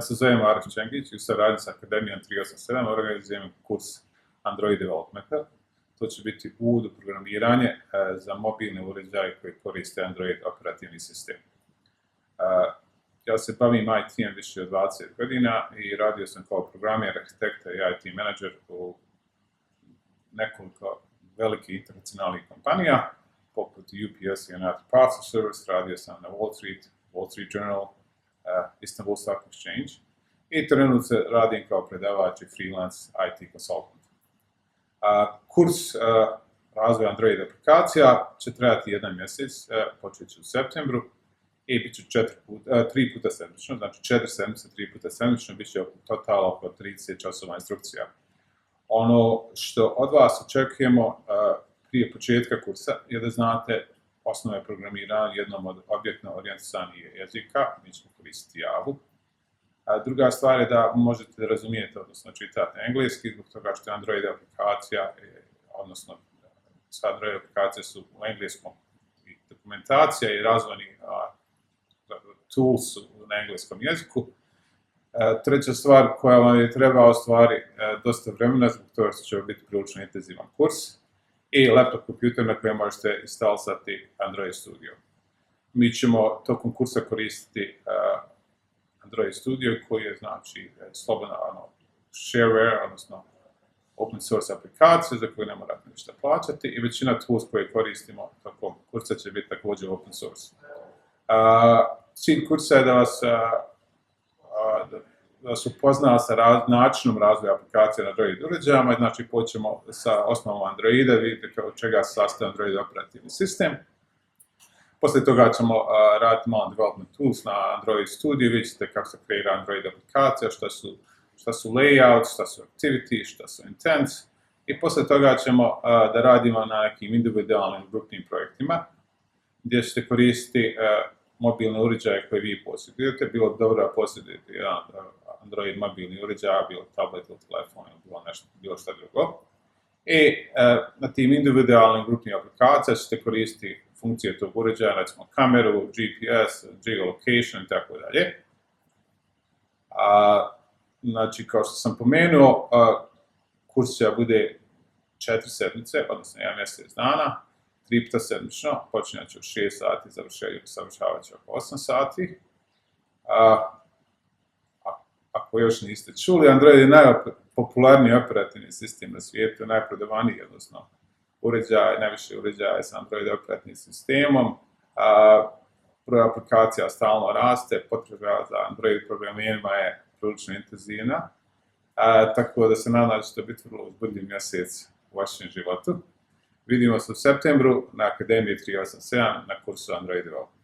se zovem Arif Čengić i u saradnji sa Akademijom 387 organizujem kurs Android Developmenta. To će biti uvod u programiranje za mobilne uređaje koji koriste Android operativni sistem. Ja se bavim IT-em više od 20 godina i radio sam kao programer, arhitekta i IT menadžer u nekoliko velikih internacionalnih kompanija, poput UPS i United Parcel Service, radio sam na Wall Street Journal, Istanbul Stock Exchange i trenutno radim kao predavač i freelance IT consultant. Kurs razvoja Android aplikacija će trajati 1 mjesec, počet će u septembru i bit će 3 puta sedmično, znači 4 sedmice, 3 puta sedmično, bit će total oko 30 časova instrukcija. Ono što od vas očekujemo prije početka kursa je da znate osnove programiranja jednom od objektno orijentisanih jezika, mi ćemo koristiti Javu. Druga stvar je da možete da razumijete, odnosno čitate engleski, zbog toga što je Android aplikacija, odnosno sve Android aplikacije su u engleskom, i dokumentacija i razvojni tools na engleskom jeziku. Treća stvar koja vam je treba u stvari dosta vremena, zbog toga što će biti prilično intenzivan kurs, i laptop kompjuter na kojem možete instalisati Android Studio. Mi ćemo tokom kursa koristiti Android Studio koji je znači slobodna shareware, odnosno open source aplikacija za koju ne morate ništa plaćati i većina tools koje koristimo tokom kursa će biti također open source. Cilj kursa je da vas upozna sa načinom razvoja aplikacije na Android uređajima, znači počnemo sa osnovom Androida, vidite od čega se sastoji Android operativni sistem. Poslije toga ćemo raditi malo development tools na Android Studio, vidjet ćete kako se kreira Android aplikacija, šta su layouts, šta su activity, šta su intents. I poslije toga ćemo da radimo na nekim individualnim grupnim projektima, gdje ćete koristiti mobilne uređaje koje vi posjedujete, bilo dobro da posjedujete jedan Android mobilni uređaj, bilo tablet ili telefon ili bilo šta drugo. I na tim individualnim grupnim aplikacijama ćete koristiti funkcije tog uređaja, recimo kameru, GPS, geolocation i tako dalje. Znači, kao što sam pomenuo, kurs će bude 4 sedmice, odnosno 1 mjesec dana, 3 puta sedmično, počinjat će u 6 sati, završavat će oko 8 sati. Ako još niste čuli, Android je najpopularniji operativni sistem na svijetu, najprodavaniji, odnosno najviše uređaja sa Android operativnim sistemom. Broj aplikacija stalno raste, potreba za Android programerima je prilično intenzivna, tako da se nadam da će to biti vrlo uzbudljiv mjesec u vašem životu. Vidimo se u septembru na Akademiji 387 na kursu Android Development.